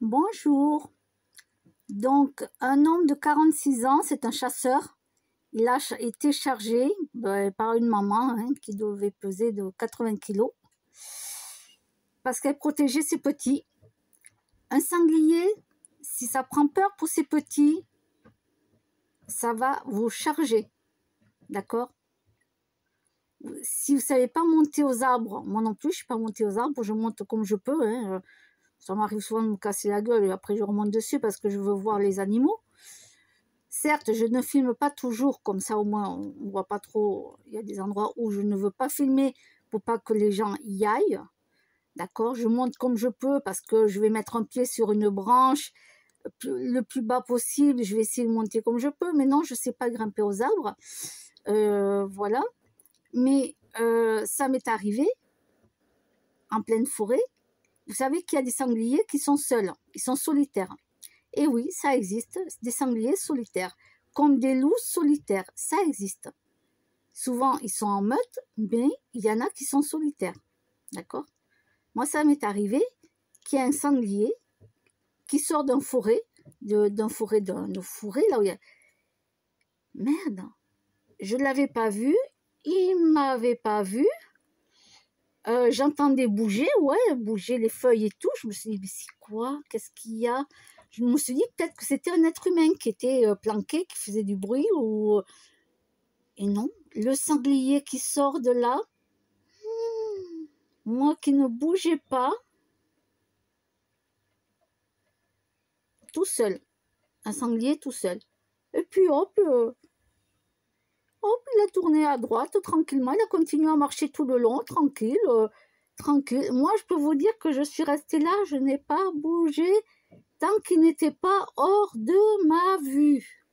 Bonjour. Donc, un homme de 46 ans, c'est un chasseur. Il a été chargé par une maman qui devait peser de 80 kilos parce qu'elle protégeait ses petits. Un sanglier, si ça prend peur pour ses petits, ça va vous charger. D'accord? Si vous ne savez pas monter aux arbres, moi non plus, je ne suis pas montée aux arbres, je monte comme je peux. Ça m'arrive souvent de me casser la gueule et après je remonte dessus parce que je veux voir les animaux. Certes, je ne filme pas toujours, comme ça au moins on ne voit pas trop. Il y a des endroits où je ne veux pas filmer pour pas que les gens y aillent. D'accord? Je monte comme je peux parce que je vais mettre un pied sur une branche le plus bas possible. Je vais essayer de monter comme je peux, mais non, je ne sais pas grimper aux arbres. Voilà. Mais ça m'est arrivé en pleine forêt. Vous savez qu'il y a des sangliers qui sont seuls, ils sont solitaires. Et oui, ça existe, des sangliers solitaires, comme des loups solitaires, ça existe. Souvent, ils sont en meute, mais il y en a qui sont solitaires, d'accord? Moi, ça m'est arrivé qu'il y a un sanglier qui sort d'un forêt, d'un forêt, là où il y a... Merde, je ne l'avais pas vu, il ne m'avait pas vu, j'entendais bouger, bouger les feuilles et tout, je me suis dit, mais c'est quoi? Qu'est-ce qu'il y a? Je me suis dit peut-être que c'était un être humain qui était planqué, qui faisait du bruit. Et non, le sanglier qui sort de là, moi qui ne bougeais pas, tout seul. Un sanglier tout seul. Et puis hop, il a tourné à droite tranquillement, il a continué à marcher tout le long, tranquille. Tranquille. Moi, je peux vous dire que je suis restée là, je n'ai pas bougé tant qu'il n'était pas hors de ma vue.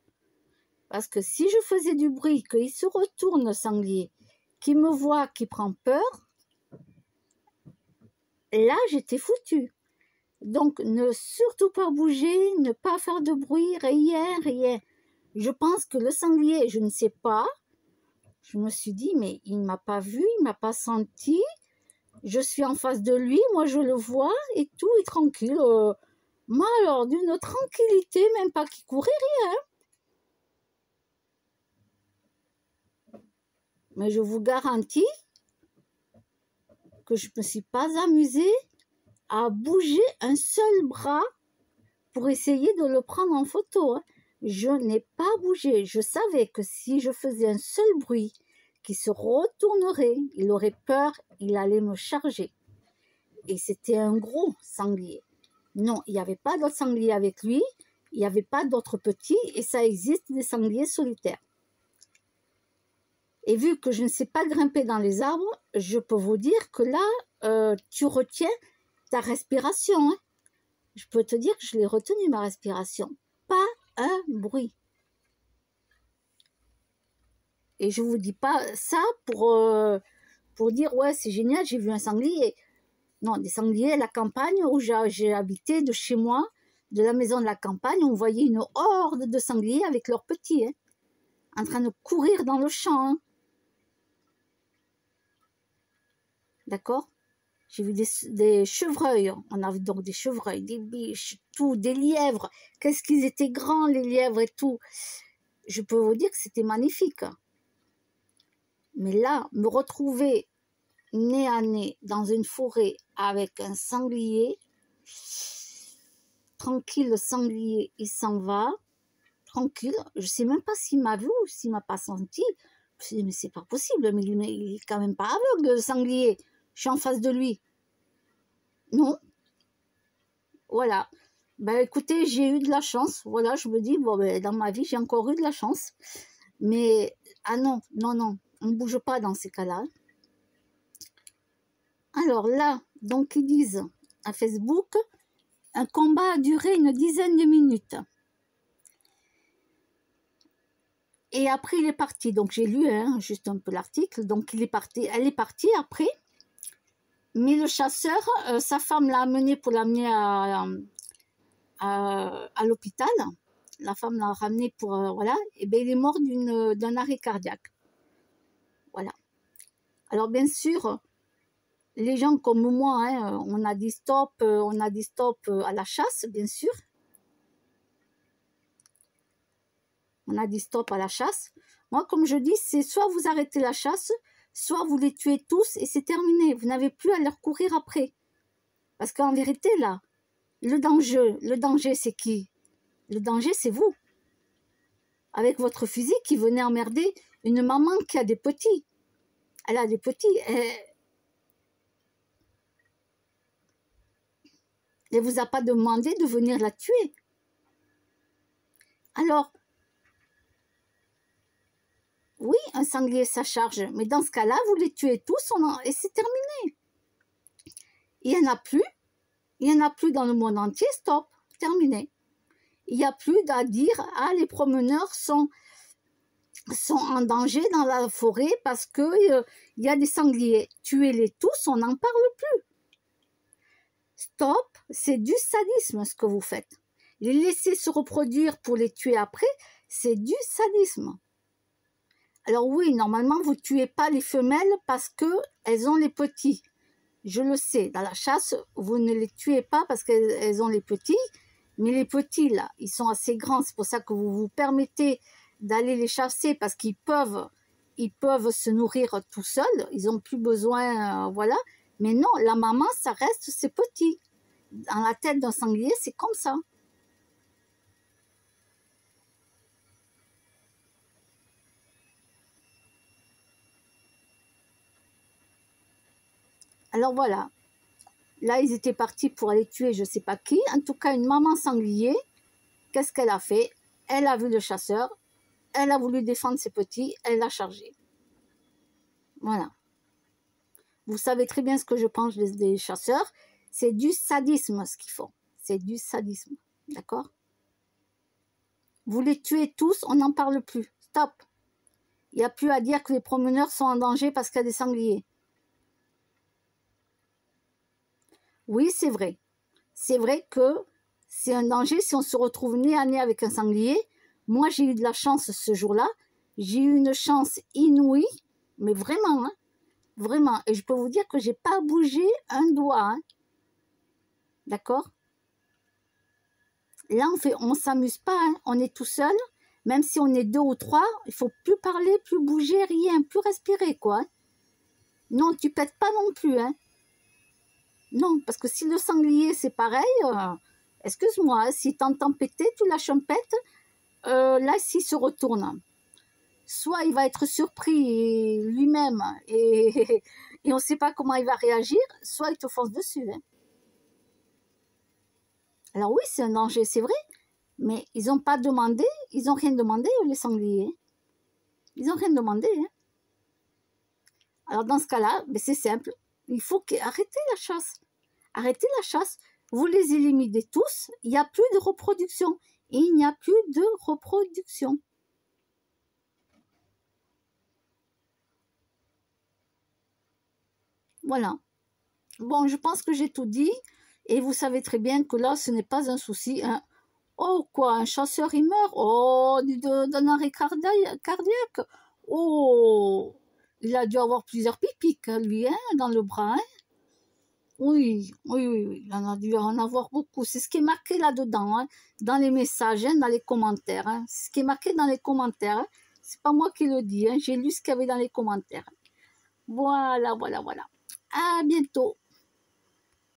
Parce que si je faisais du bruit, qu'il se retourne, le sanglier, qu'il me voit, qu'il prend peur, là, j'étais foutue. Donc, ne surtout pas bouger, ne pas faire de bruit, rien. Je pense que le sanglier, je ne sais pas, je me suis dit, mais il ne m'a pas vu, il ne m'a pas senti, je suis en face de lui, moi je le vois, et tout est tranquille. Moi, alors, d'une tranquillité, même pas qu'il courait rien. Mais je vous garantis que je ne me suis pas amusée à bouger un seul bras pour essayer de le prendre en photo. Je n'ai pas bougé. Je savais que si je faisais un seul bruit, qu'il se retournerait, il aurait peur, il allait me charger. Et c'était un gros sanglier. Non, il n'y avait pas d'autres sangliers avec lui, il n'y avait pas d'autres petits, et ça existe des sangliers solitaires. Et vu que je ne sais pas grimper dans les arbres, je peux vous dire que là, tu retiens ta respiration. Je peux te dire que je l'ai retenu, ma respiration. Pas un bruit. Et je ne vous dis pas ça pour dire, ouais, c'est génial, j'ai vu un sanglier. Non, des sangliers à la campagne où j'ai habité de chez moi, de la maison de la campagne, on voyait une horde de sangliers avec leurs petits, en train de courir dans le champ. D'accord? J'ai vu des chevreuils, on avait donc des chevreuils, des biches, tout, des lièvres. Qu'est-ce qu'ils étaient grands, les lièvres et tout. Je peux vous dire que c'était magnifique. Mais là, me retrouver nez à nez dans une forêt avec un sanglier, tranquille, le sanglier, il s'en va, tranquille. Je ne sais même pas s'il m'a vu ou s'il ne m'a pas senti. Je me suis dit, mais c'est pas possible, mais il n'est quand même pas aveugle, le sanglier. Je suis en face de lui. Non. Voilà. Ben écoutez, j'ai eu de la chance. Voilà, je me dis, bon, ben, dans ma vie, j'ai encore eu de la chance. Mais, ah non, on ne bouge pas dans ces cas-là. Alors là, donc ils disent à Facebook, un combat a duré une dizaine de minutes. Et après, il est parti. Donc j'ai lu juste un peu l'article. Donc elle est partie après. Mais le chasseur, sa femme l'a amené pour l'amener à l'hôpital. La femme l'a ramené pour... voilà. Et bien, il est mort d'un arrêt cardiaque. Voilà. Alors, bien sûr, les gens comme moi, hein, on a dit stop à la chasse, bien sûr. On a dit stop à la chasse. Moi, comme je dis, c'est soit vous arrêtez la chasse, soit vous les tuez tous et c'est terminé. Vous n'avez plus à leur courir après. Parce qu'en vérité, là, le danger, c'est qui? Le danger, c'est vous. Avec votre fusil qui venait emmerder une maman qui a des petits. Elle a des petits. Elle ne vous a pas demandé de venir la tuer. Alors, oui, un sanglier, ça charge. Mais dans ce cas-là, vous les tuez tous et c'est terminé. Il n'y en a plus. Il n'y en a plus dans le monde entier. Stop. Terminé. Il n'y a plus à dire, ah, les promeneurs sont en danger dans la forêt parce qu'il y a des sangliers. Tuez-les tous, on n'en parle plus. Stop, c'est du sadisme ce que vous faites. Les laisser se reproduire pour les tuer après, c'est du sadisme. Alors oui, normalement, vous ne tuez pas les femelles parce qu'elles ont les petits. Je le sais, dans la chasse, vous ne les tuez pas parce qu'elles ont les petits, mais les petits, là, ils sont assez grands. C'est pour ça que vous vous permettez d'aller les chasser parce qu'ils peuvent se nourrir tout seuls. Ils n'ont plus besoin, voilà. Mais non, la maman, ça reste ses petits. Dans la tête d'un sanglier, c'est comme ça. Alors voilà. Là, ils étaient partis pour aller tuer je ne sais pas qui. En tout cas, une maman sanglier, qu'est-ce qu'elle a fait? Elle a vu le chasseur, elle a voulu défendre ses petits, elle l'a chargé. Voilà. Vous savez très bien ce que je pense des chasseurs. C'est du sadisme ce qu'ils font. C'est du sadisme. D'accord? Vous les tuez tous, on n'en parle plus. Stop. Il n'y a plus à dire que les promeneurs sont en danger parce qu'il y a des sangliers. Oui, c'est vrai. C'est vrai que c'est un danger si on se retrouve nez à nez avec un sanglier. Moi, j'ai eu de la chance ce jour-là. J'ai eu une chance inouïe, mais vraiment, hein, vraiment. Et je peux vous dire que j'ai pas bougé un doigt. Hein. D'accord? Là, on s'amuse pas. Hein. On est tout seul. Même si on est 2 ou 3, il faut plus parler, plus bouger, rien, plus respirer, quoi. Hein. Non, tu pètes pas non plus, hein. Non, parce que si le sanglier, c'est pareil, excuse-moi, si t'entends péter, tu lâches un pète, là, s'il se retourne, soit il va être surpris lui-même et on ne sait pas comment il va réagir, soit il te fonce dessus. Hein. Alors oui, c'est un danger, c'est vrai, mais ils n'ont pas demandé, ils n'ont rien demandé, les sangliers. Ils n'ont rien demandé. Hein. Alors dans ce cas-là, ben, c'est simple, il faut arrêter la chasse. Arrêtez la chasse, vous les éliminez tous, il n'y a plus de reproduction. Il n'y a plus de reproduction. Voilà. Bon, je pense que j'ai tout dit. Et vous savez très bien que là, ce n'est pas un souci. Hein. Oh, quoi, un chasseur, il meurt? Oh, d'un arrêt cardiaque. Oh, il a dû avoir plusieurs pipiques, lui, hein, dans le bras. Hein. Oui, oui, oui, oui, il en a dû en avoir beaucoup. C'est ce qui est marqué là-dedans, hein, dans les messages, hein, dans les commentaires. Hein. C'est ce qui est marqué dans les commentaires. Hein. C'est pas moi qui le dis, hein. J'ai lu ce qu'il y avait dans les commentaires. Voilà, voilà, voilà. À bientôt.